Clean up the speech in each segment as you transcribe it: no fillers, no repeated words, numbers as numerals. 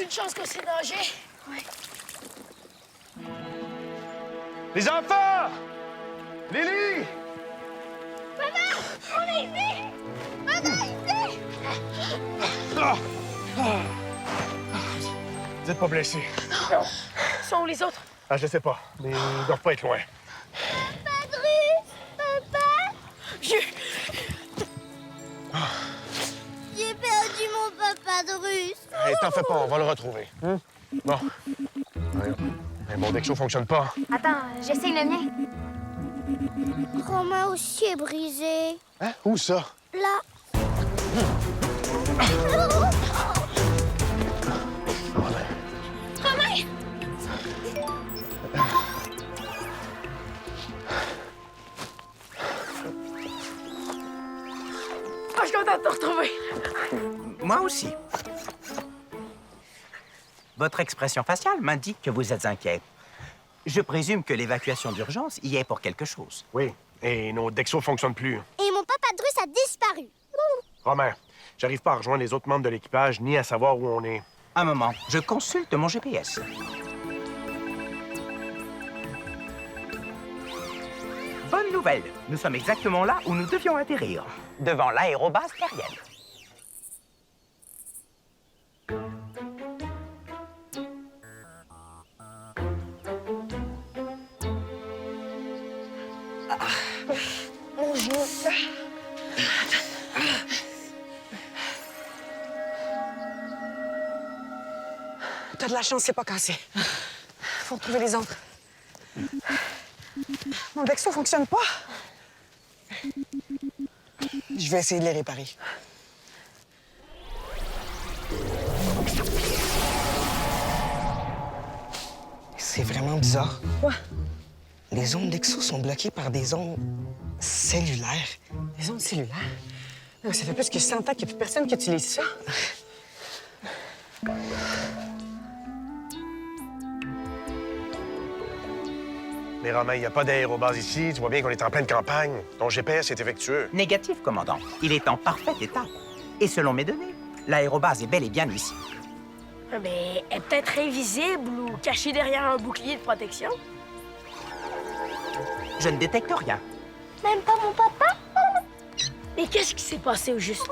aucune chance qu'on s'est nagé. Ouais. Les enfants! Lily! Papa! On est ici! Papa, ici! Vous êtes pas blessés? Non. Sont où les autres? Ah, je sais pas, mais ils doivent pas être loin. Patrice! Papa! J'ai perdu mon papa de russe. Hey, t'en fais pas, on va le retrouver. Bon. Ouais. Mais mon Dexo fonctionne pas. Attends, j'essaye le mien. Romain aussi est brisé. Hein? Où ça? Là. Romain! Ah, je suis contente de te retrouver. Moi aussi. Votre expression faciale m'indique que vous êtes inquiet. Je présume que l'évacuation d'urgence y est pour quelque chose. Oui. Et nos Dexos fonctionnent plus. Et mon papa de russe a disparu. Romain, j'arrive pas à rejoindre les autres membres de l'équipage ni à savoir où on est. Un moment, je consulte mon GPS. Bonne nouvelle, nous sommes exactement là où nous devions atterrir, devant l'aérobase terrienne. Mon genou. T'as de la chance, c'est pas cassé. Faut retrouver les autres. Mon Dexo fonctionne pas. Je vais essayer de les réparer. C'est vraiment bizarre. Quoi? Les ondes Dexo sont bloquées par des ondes cellulaires. Les ondes cellulaires? Ça fait plus que 100 ans qu'il n'y a plus personne qui utilise ça. Mais Romain, il n'y a pas d'aérobase ici. Tu vois bien qu'on est en pleine campagne. Ton GPS est défectueux. Négatif, commandant. Il est en parfait état. Et selon mes données, l'aérobase est bel et bien ici. Mais elle est peut-être invisible ou cachée derrière un bouclier de protection. Je ne détecte rien. Même pas mon papa? Mais qu'est-ce qui s'est passé au juste?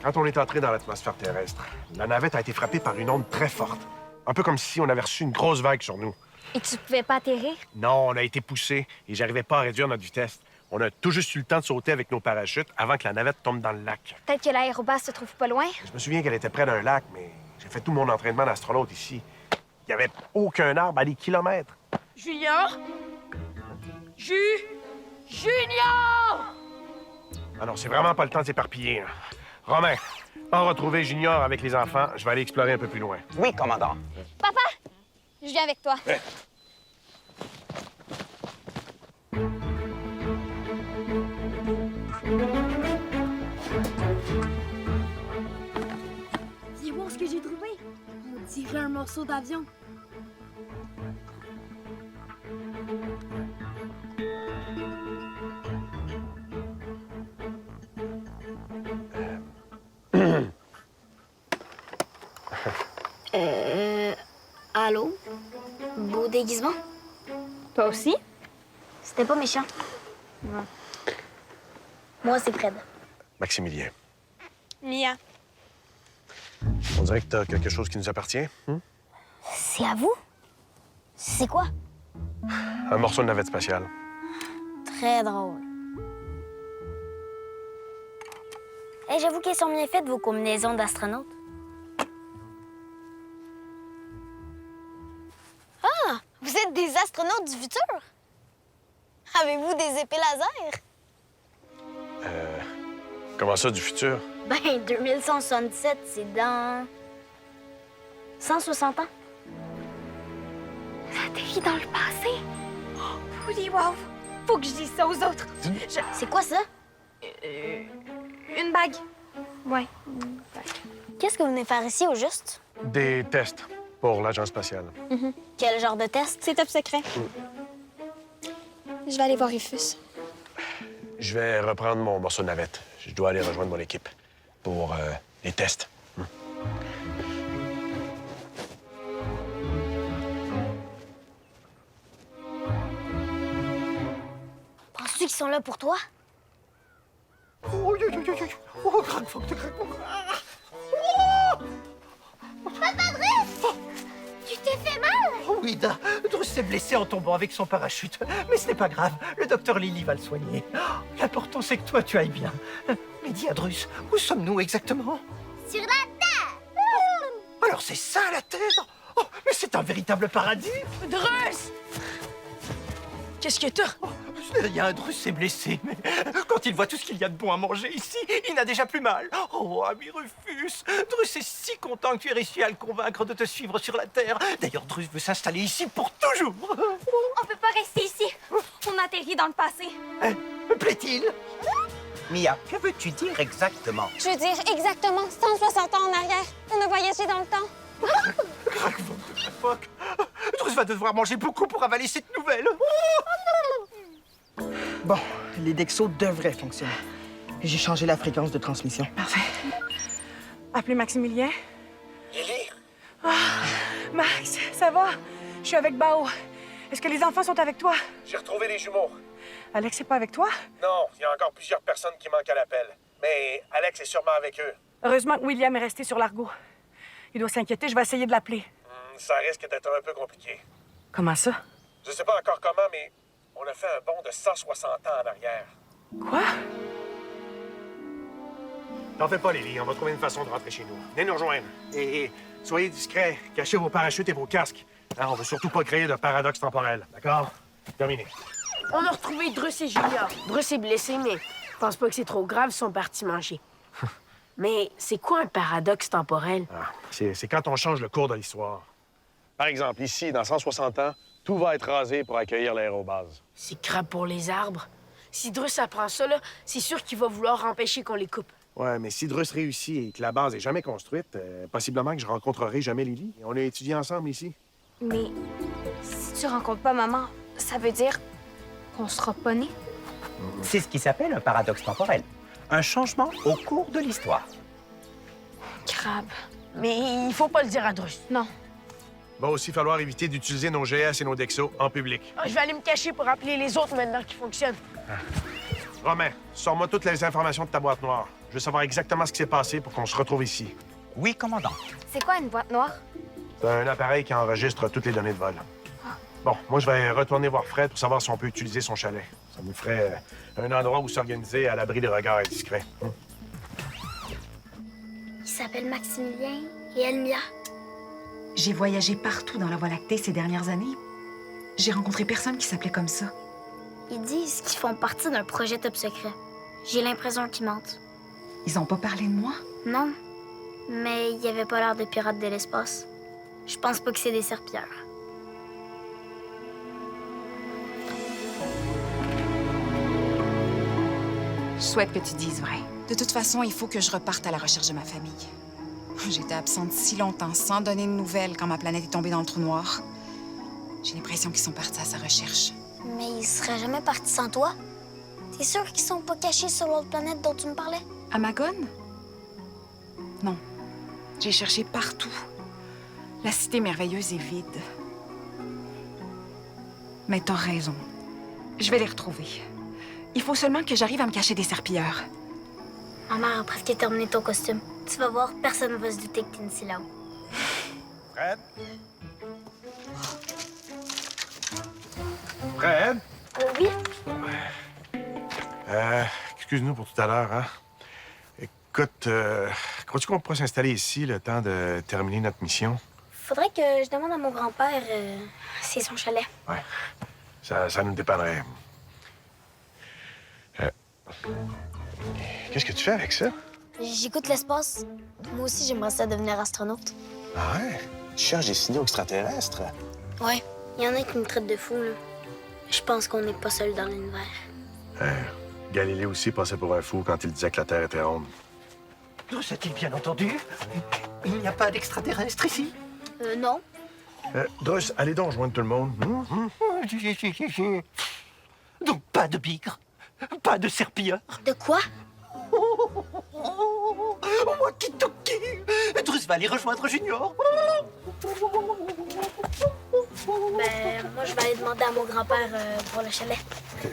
Quand on est entré dans l'atmosphère terrestre, la navette a été frappée par une onde très forte. Un peu comme si on avait reçu une grosse vague sur nous. Et tu pouvais pas atterrir? Non, on a été poussé et j'arrivais pas à réduire notre vitesse. On a tout juste eu le temps de sauter avec nos parachutes avant que la navette tombe dans le lac. Peut-être que l'aérobase se trouve pas loin. Je me souviens qu'elle était près d'un lac, mais j'ai fait tout mon entraînement d'astronaute ici. Il n'y avait aucun arbre à des kilomètres. Junior? Junior! Ah non, c'est vraiment pas le temps de s'éparpiller. Hein. Romain, pas retrouver Junior avec les enfants. Je vais aller explorer un peu plus loin. Oui, commandant. Papa! Je viens avec toi. Viens voir ce que j'ai trouvé. On dirait un morceau d'avion. Allô? Beau déguisement? Toi aussi? C'était pas méchant. Moi, c'est Fred. Maximilien, Mia. on dirait que t'as quelque chose qui nous appartient. C'est à vous? C'est quoi? Un morceau de navette spatiale. Très drôle. Et j'avoue qu'elles sont bien faites, vos combinaisons d'astronautes. Ah! Vous êtes des astronautes du futur? Avez-vous des épées laser? Comment ça, du futur? Ben, 2177, c'est dans... 160 ans. Ça atterrit dans le passé. Oui, wow. Faut que je dise ça aux autres. C'est quoi ça? Une bague. Ouais. Qu'est-ce que vous venez faire ici, au juste? Des tests pour l'agence spatiale. Quel genre de test? C'est top secret. Je vais aller voir Rufus. Je vais reprendre mon morceau de navette. Je dois aller rejoindre mon équipe pour les tests. Penses-tu qu'ils sont là pour toi? Oh, Kragfunk de Kragfunk. Tu t'es fait mal? Oh, Ida, Drus s'est blessé en tombant avec son parachute. Mais ce n'est pas grave, le docteur Lily va le soigner. L'important, c'est que toi, tu ailles bien. Mais dis à Drus, où sommes-nous exactement? Sur la terre! Alors c'est ça, la Terre? Oh, mais c'est un véritable paradis. Drus! Qu'est-ce que t'as? Oh, ce n'est rien, Drus s'est blessé, mais quand il voit tout ce qu'il y a de bon à manger ici, il n'a déjà plus mal. Oh, ami Rufus, Drus est si content que tu aies réussi à le convaincre de te suivre sur la Terre. D'ailleurs, Drus veut s'installer ici pour toujours. On peut pas rester ici. On atterrit dans le passé. Hein? Plaît-il? Mia, que veux-tu dire exactement? Je veux dire exactement 160 ans en arrière. On a voyagé dans le temps. Kragfunk de Kragfunk. Drus va devoir manger beaucoup pour avaler cette nouvelle. Bon, les Dexos devraient fonctionner. J'ai changé la fréquence de transmission. Parfait. Appelez Maximilien. Lily? Max, ça va? Je suis avec Bao. Est-ce que les enfants sont avec toi? J'ai retrouvé les jumeaux. Alex, c'est pas avec toi? Non, il y a encore plusieurs personnes qui manquent à l'appel. Mais Alex est sûrement avec eux. Heureusement que William est resté sur l'argot. Il doit s'inquiéter, je vais essayer de l'appeler. Ça risque d'être un peu compliqué. Comment ça? Je sais pas encore comment, mais on a fait un bond de 160 ans en arrière. Quoi? T'en fais pas, Lily. On va trouver une façon de rentrer chez nous. Venez nous rejoindre. Et soyez discrets. Cachez vos parachutes et vos casques. Hein, on veut surtout pas créer de paradoxe temporel. D'accord? Terminé. On a retrouvé Drus et Julia. Drus est blessé, mais je pense pas que c'est trop grave, ils sont partis manger. Mais c'est quoi un paradoxe temporel? Ah, c'est quand on change le cours de l'histoire. Par exemple, ici, dans 160 ans, tout va être rasé pour accueillir l'aérobase. C'est crap pour les arbres. Si Drus apprend ça, là, c'est sûr qu'il va vouloir empêcher qu'on les coupe. Ouais, mais si Drus réussit et que la base est jamais construite, possiblement que je rencontrerai jamais Lily. On a étudié ensemble ici. Mais si tu rencontres pas maman, ça veut dire qu'on sera pas nés? C'est ce qui s'appelle un paradoxe temporel. Un changement au cours de l'histoire. Crabe. Mais il faut pas le dire à Drus. Non. Va aussi falloir éviter d'utiliser nos GS et nos Dexos en public. Ah, je vais aller me cacher pour appeler les autres maintenant qui fonctionnent. Romain, sors-moi toutes les informations de ta boîte noire. Je veux savoir exactement ce qui s'est passé pour qu'on se retrouve ici. Oui, commandant. C'est quoi une boîte noire? C'est un appareil qui enregistre toutes les données de vol. Bon, moi, je vais retourner voir Fred pour savoir si on peut utiliser son chalet. Ça nous ferait un endroit où s'organiser à l'abri des regards indiscrets. Il s'appelle Maximilien et Elmia. J'ai voyagé partout dans la Voie lactée ces dernières années. J'ai rencontré personne qui s'appelait comme ça. Ils disent qu'ils font partie d'un projet top secret. J'ai l'impression qu'ils mentent. Ils ont pas parlé de moi? Non, mais il y avait pas l'air de pirates de l'espace. Je pense pas que c'est des serpillères. Je souhaite que tu dises vrai. De toute façon, il faut que je reparte à la recherche de ma famille. J'étais absente si longtemps, sans donner de nouvelles, quand ma planète est tombée dans le trou noir. J'ai l'impression qu'ils sont partis à sa recherche. Mais ils seraient jamais partis sans toi? T'es sûr qu'ils sont pas cachés sur l'autre planète dont tu me parlais? Amagon? Non. J'ai cherché partout. La cité merveilleuse est vide. Mais t'as raison. Je vais les retrouver. Il faut seulement que j'arrive à me cacher des serpilleurs. Ma mère a presque terminé ton costume. Tu vas voir, personne ne va se douter que t'es une syllabe. Fred? Fred? Oui? Excuse-nous pour tout à l'heure, hein? Écoute, crois-tu qu'on pourrait s'installer ici le temps de terminer notre mission? Faudrait que je demande à mon grand-père c'est son chalet. Ouais, ça nous dépannerait. Qu'est-ce que tu fais avec ça? J'écoute l'espace. Moi aussi, j'aimerais ça devenir astronaute. Ah ouais? Tu cherches des signaux extraterrestres? Ouais, il y en a qui me traitent de fou, là. Je pense qu'on n'est pas seul dans l'univers. Galilée aussi passait pour un fou quand il disait que la Terre était ronde. Drus a-t-il bien entendu? Il n'y a pas d'extraterrestre ici? Non. Drus, allez donc joindre tout le monde. Donc pas de bigre, pas de serpilleur. De quoi? Walkie-talkie! Drus va aller rejoindre Junior. Ben, moi, je vais aller demander à mon grand-père pour le chalet. OK.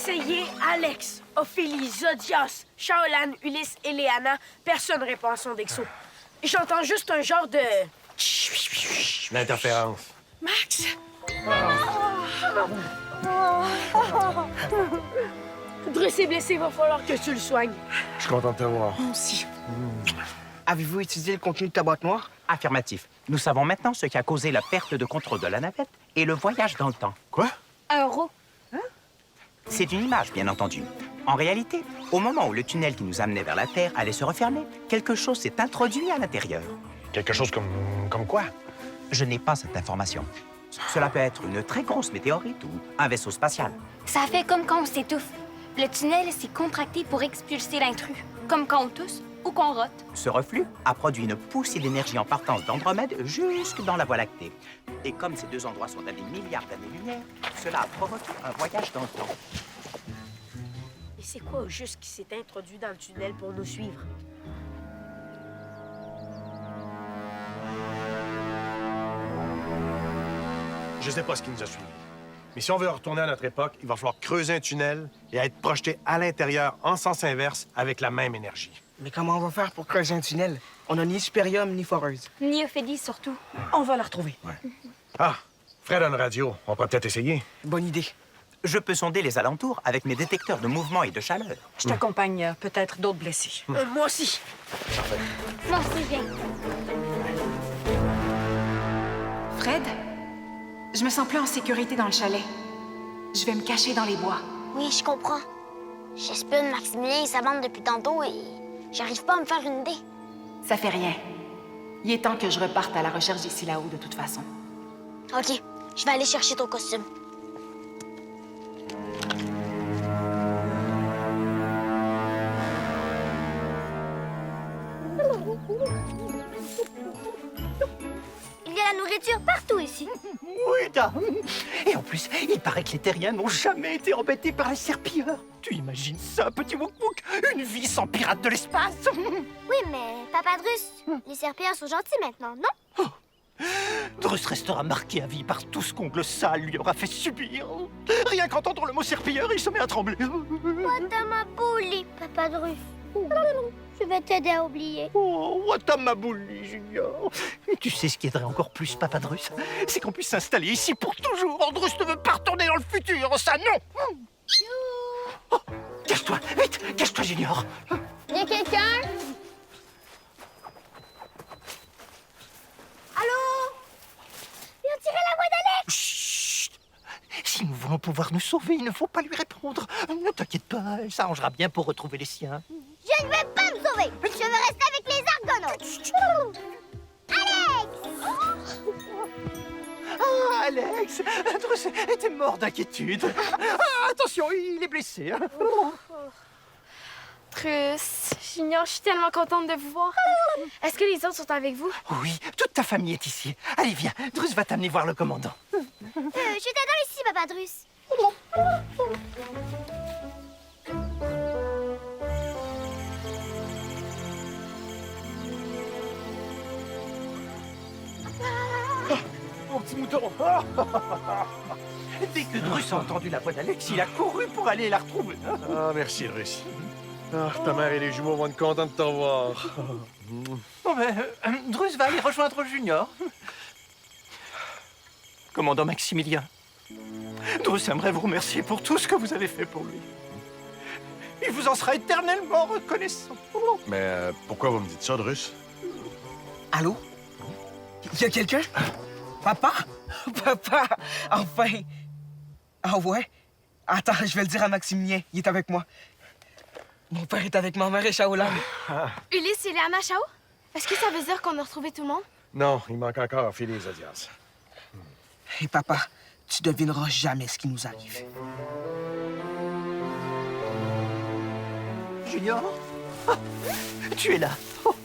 essayé Alex, Ophélie, Zodias, Shaolan, Ulysse et Léana. Personne répond à son dexo. J'entends juste un genre de... L'interférence. Max! Drus est blessé, va falloir que tu le soignes. Je suis content de te voir. Moi aussi. Avez-vous étudié le contenu de ta boîte noire? Affirmatif. Nous savons maintenant ce qui a causé la perte de contrôle de la navette et le voyage dans le temps. Quoi? Un euro. C'est une image, bien entendu. En réalité, au moment où le tunnel qui nous amenait vers la Terre allait se refermer, quelque chose s'est introduit à l'intérieur. Quelque chose comme quoi? Je n'ai pas cette information. Cela peut être une très grosse météorite ou un vaisseau spatial. Ça fait comme quand on s'étouffe. Le tunnel s'est contracté pour expulser l'intrus. Comme quand on tousse ou qu'on rote. Ce reflux a produit une poussée d'énergie en partance d'Andromède jusque dans la Voie lactée. Et comme ces deux endroits sont à des milliards d'années-lumière, cela a provoqué un voyage dans le temps. Et c'est quoi au juste qui s'est introduit dans le tunnel pour nous suivre? Je sais pas ce qui nous a suivis. Mais si on veut retourner à notre époque, il va falloir creuser un tunnel et être projeté à l'intérieur en sens inverse avec la même énergie. Mais comment on va faire pour creuser un tunnel? On n'a ni supérium ni foreuse. Ni Ophélie, surtout. On va la retrouver. Ah, Fred a une radio. On pourrait peut-être essayer. Bonne idée. Je peux sonder les alentours avec mes détecteurs de mouvement et de chaleur. Je t'accompagne, peut-être d'autres blessés. Moi aussi. Moi aussi, je viens. Fred, je me sens plus en sécurité dans le chalet. Je vais me cacher dans les bois. Oui, je comprends. J'espionne Maximilien et sa bande depuis tantôt et j'arrive pas à me faire une idée. Ça fait rien. Il est temps que je reparte à la recherche d'ici là-haut, de toute façon. OK, je vais aller chercher ton costume. Il y a la nourriture partout ici. Oui, dame. Et en plus, il paraît que les terriens n'ont jamais été embêtés par les serpilleurs. Tu imagines ça, petit Wouk-Wouk? Une vie sans pirates de l'espace? Oui, mais Papa Drus, les serpillères sont gentils maintenant, non? Drus restera marqué à vie par tout ce qu'Ongle Sale lui aura fait subir. Rien qu'entendre le mot serpilleur, il se met à trembler. Watamabouli, Papa Drus. Je vais t'aider à oublier. Oh, Watamabouli, Junior. Et tu sais ce qui aiderait encore plus, Papa Drus? C'est qu'on puisse s'installer ici pour toujours. Drus ne veut pas retourner dans le futur, ça non. Oh, cache-toi, vite, cache-toi, Junior. Y a quelqu'un? Allô? Ils ont tiré la voix d'Alex! Chut! Si nous voulons pouvoir nous sauver, il ne faut pas lui répondre. Ne t'inquiète pas, elle s'arrangera bien pour retrouver les siens. Je ne vais pas me sauver! Je veux rester avec les Argonautes! Alex! Ah, Alex, Drus était mort d'inquiétude. Ah, attention, il est blessé. Hein. Drus, Junior, je suis tellement contente de vous voir. Est-ce que les autres sont avec vous? Oui, toute ta famille est ici. Allez, viens, Drus va t'amener voir le commandant. Je t'attends ici, Papa Drus. Mon petit mouton! Dès que Drus a entendu la voix d'Alex, il a couru pour aller la retrouver. Ah, merci, Drus. Ah, ta mère et les jumeaux vont être contents de te revoir. Bon, ben, Drus va aller rejoindre Junior. Commandant Maximilien, Drus aimerait vous remercier pour tout ce que vous avez fait pour lui. Il vous en sera éternellement reconnaissant. Mais pourquoi vous me dites ça, Drus? Allô? Y a quelqu'un? Papa? Papa! Enfin! Ah ouais? Attends, je vais le dire à Maximilien. Il est avec moi. Mon père est avec ma mère et Shaolan. Ulysse et Léana Chao? Est-ce que ça veut dire qu'on a retrouvé tout le monde? Non, il manque encore Ophélie et Zodias. Et papa, tu devineras jamais ce qui nous arrive. Junior? Ah, tu es là. Oh,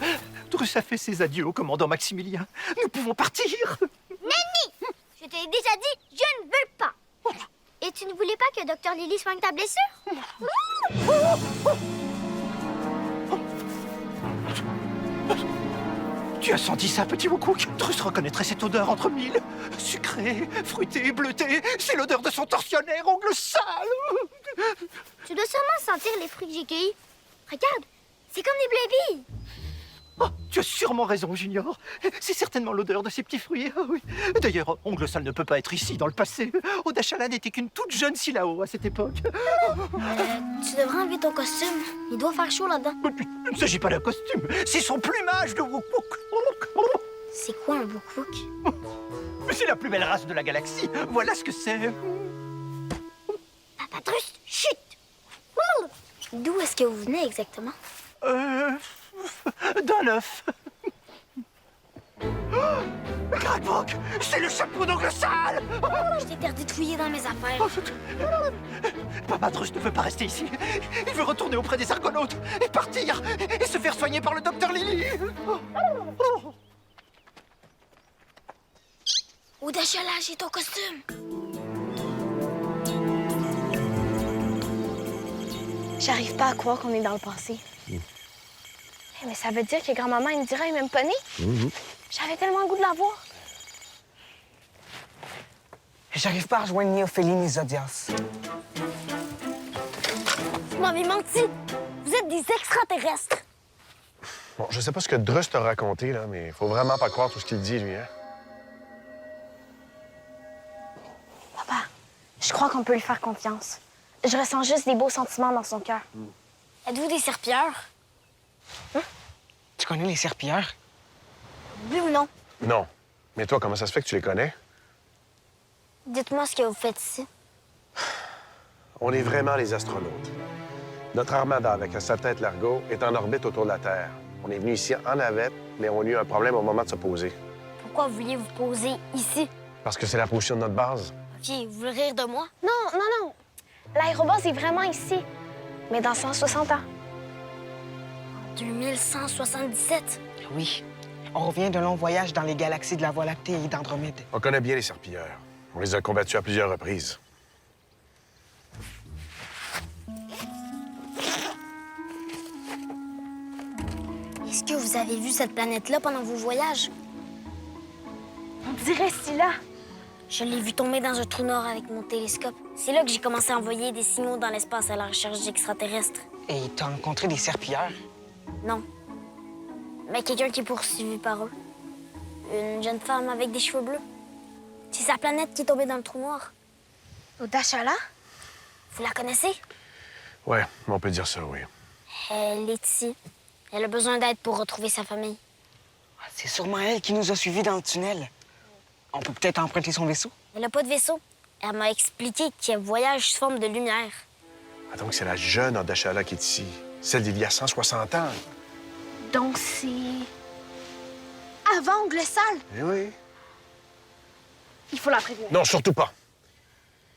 Drus a fait ses adieux au commandant Maximilien. Nous pouvons partir. Nenni! Je t'ai déjà dit, je ne veux pas. Et tu ne voulais pas que Dr Lily soigne ta blessure? Tu as senti ça, petit Wouk-Wouk? Drus reconnaîtrait cette odeur entre mille. Sucré, fruité, bleuté. C'est l'odeur de son tortionnaire, Ongle Sale. Tu dois sûrement sentir les fruits que j'ai cueillis. Regarde, c'est comme des blébis. Oh, tu as sûrement raison, Junior. C'est certainement l'odeur de ces petits fruits. Ah oui. D'ailleurs, Ongle Sale ne peut pas être ici dans le passé. Odachala n'était qu'une toute jeune Silao à cette époque. Tu devrais enlever ton costume. Il doit faire chaud là-dedans. Il ne s'agit pas d'un costume, c'est son plumage de Wook-Wook. C'est quoi un Wook-Wook? C'est la plus belle race de la galaxie. Voilà ce que c'est. Papa Truste, chut! D'où est-ce que vous venez exactement? D'un œuf. Crackbock, c'est le chapeau d'Ongle Sale. Je t'ai interdit de fouiller dans mes affaires. Papa Truste ne veut pas rester ici. Il veut retourner auprès des Argonautes et partir et se faire soigner par le docteur Lily. Odachala, j'ai ton costume. J'arrive pas à croire qu'on est dans le passé. Mais ça veut dire que grand-maman Indira est même pas née? J'avais tellement le goût de la voir. J'arrive pas à rejoindre ni Ophélie ni Zodias. Vous m'avez menti. Vous êtes des extraterrestres. Bon, je sais pas ce que Drust t'a raconté, là, mais faut vraiment pas croire tout ce qu'il dit, lui, hein? Papa, je crois qu'on peut lui faire confiance. Je ressens juste des beaux sentiments dans son cœur. Êtes-vous des serpilleurs? Tu connais les serpillères? Oui ou non? Non. Mais toi, comment ça se fait que tu les connais? Dites-moi ce que vous faites ici. On est vraiment les astronautes. Notre armada, avec sa tête Largo, est en orbite autour de la Terre. On est venu ici en navette, mais on a eu un problème au moment de se poser. Pourquoi vouliez-vous poser ici? Parce que c'est la position de notre base. OK, vous voulez rire de moi? Non. L'aérobase est vraiment ici. Mais dans 160 ans. 2177. Oui. On revient d'un long voyage dans les galaxies de la Voie lactée et d'Andromède. On connaît bien les serpilleurs. On les a combattus à plusieurs reprises. Est-ce que vous avez vu cette planète-là pendant vos voyages? On dirait Scylla. Je l'ai vu tomber dans un trou noir avec mon télescope. C'est là que j'ai commencé à envoyer des signaux dans l'espace à la recherche d'extraterrestres. Et t'as rencontré des serpillères? Non. Mais quelqu'un qui est poursuivi par eux. Une jeune femme avec des cheveux bleus. C'est sa planète qui est tombée dans le trou noir. Odachala? Vous la connaissez? Ouais, on peut dire ça, oui. Elle est ici. Elle a besoin d'aide pour retrouver sa famille. C'est sûrement elle qui nous a suivis dans le tunnel. On peut peut-être emprunter son vaisseau? Elle n'a pas de vaisseau. Elle m'a expliqué qu'elle voyage sous forme de lumière. Ah, donc c'est la jeune Odachala qui est ici. Celle d'il y a 160 ans. Donc c'est... avant Ongle Sale. Eh oui. Il faut la prévenir. Non, surtout pas.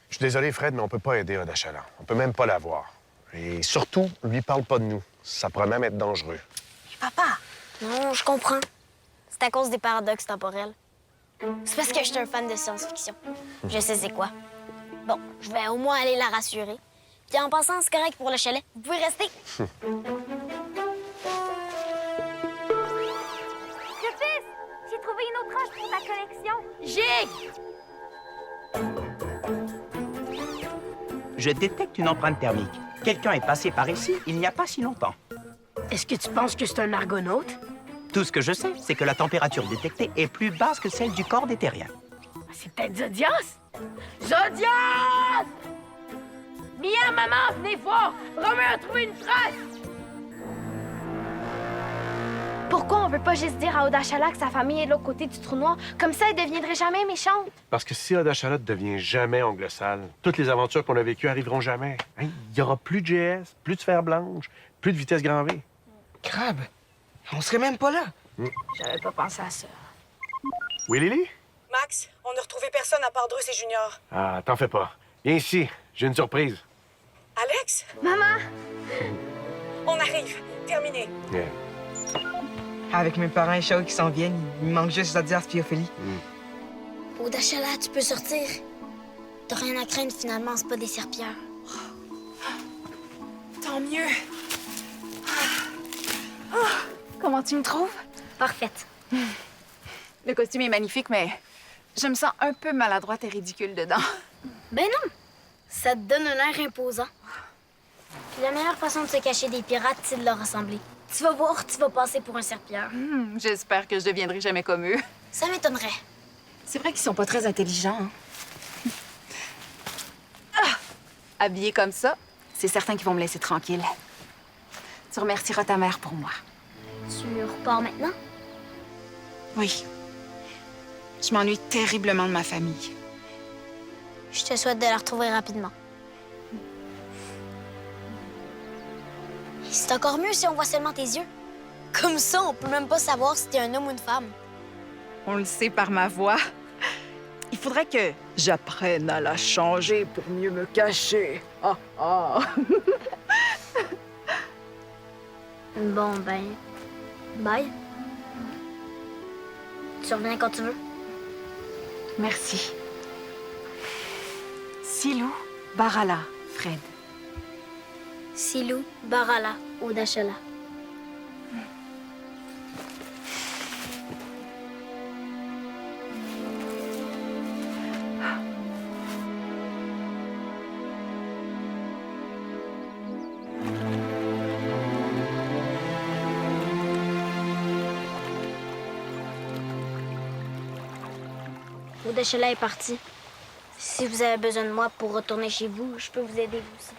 Je suis désolé, Fred, mais on peut pas aider Odachala. On peut même pas la voir. Et surtout, lui parle pas de nous. Ça pourrait même être dangereux. Papa! Non, je comprends. C'est à cause des paradoxes temporels. C'est parce que je suis un fan de science-fiction. Je sais c'est quoi. Bon, je vais au moins aller la rassurer. Puis en passant, c'est correct pour le chalet. Vous pouvez rester. Fils, j'ai trouvé une autre roche pour ta collection. Je détecte une empreinte thermique. Quelqu'un est passé par ici il n'y a pas si longtemps. Est-ce que tu penses que c'est un argonaute? Tout ce que je sais, c'est que la température détectée est plus basse que celle du corps des terriens. C'est peut-être Zodias? Zodias! Mia, maman, venez voir! Romain a trouvé une trace! Pourquoi on veut pas juste dire à Odachala que sa famille est de l'autre côté du trou noir? Comme ça, elle deviendrait jamais méchante. Parce que si Odachala ne devient jamais Ongle Sale, toutes les aventures qu'on a vécues arriveront jamais. Hein? Il y aura plus de GS, plus de fer blanche, plus de vitesse grand V. Crabe, on serait même pas là. J'avais pas pensé à ça. Oui, Lily? Max, on n'a retrouvé personne à part Drus et Junior. Ah, t'en fais pas. Viens ici, j'ai une surprise. Alex? Maman! On arrive. Terminé. Yeah. Avec mes parents et Shao qui s'en viennent, il me manque juste Zodias et Ophélie. Odachala, tu peux sortir. T'as rien à craindre, finalement, c'est pas des serpillères. Tant mieux. Comment tu me trouves? Parfaite. Le costume est magnifique, mais je me sens un peu maladroite et ridicule dedans. Ben non, ça te donne un air imposant. Puis la meilleure façon de se cacher des pirates, c'est de leur ressembler. Tu vas voir, tu vas passer pour un serpilleur. J'espère que je deviendrai jamais comme eux. Ça m'étonnerait. C'est vrai qu'ils sont pas très intelligents. Hein? Habillés comme ça, c'est certain qu'ils vont me laisser tranquille. Tu remercieras ta mère pour moi. Tu repars maintenant? Oui. Je m'ennuie terriblement de ma famille. Je te souhaite de la retrouver rapidement. C'est encore mieux si on voit seulement tes yeux. Comme ça, on peut même pas savoir si t'es un homme ou une femme. On le sait par ma voix. Il faudrait que j'apprenne à la changer pour mieux me cacher. Ah, ah. Bon, ben... bye. Tu reviens quand tu veux. Merci. Silou Barala, Fred. Silou Barala, Odachala. Odachala est parti. Si vous avez besoin de moi pour retourner chez vous, je peux vous aider vous aussi.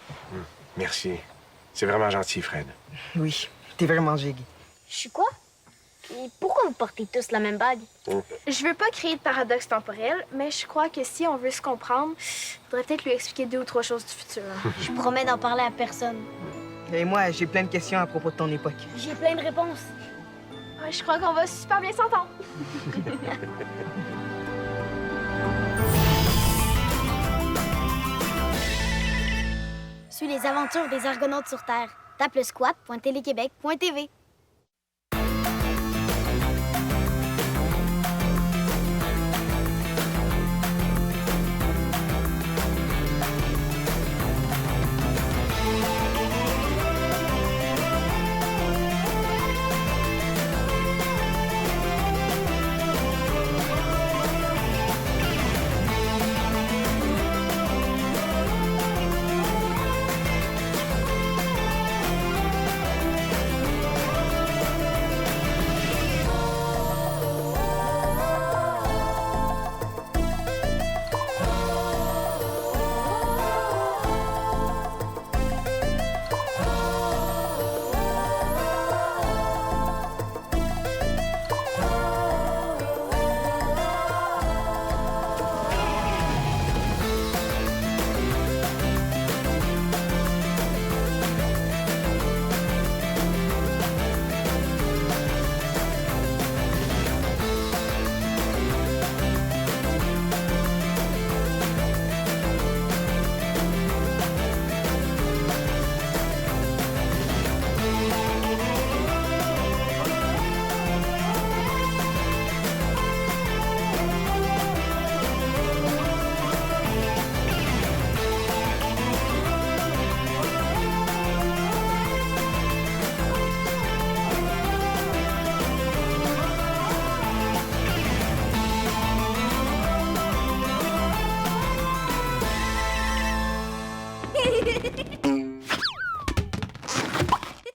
Merci. C'est vraiment gentil, Fred. Oui, t'es vraiment gigue. Je suis quoi? Et pourquoi vous portez tous la même bague? Je veux pas créer de paradoxe temporel, mais je crois que si on veut se comprendre, faudrait peut-être lui expliquer 2 ou 3 choses du futur. Je promets d'en parler à personne. Et moi, j'ai plein de questions à propos de ton époque. J'ai plein de réponses. Ouais, je crois qu'on va super bien s'entendre. Suis les aventures des Argonautes sur Terre. Tape le squat.téléquébec.tv.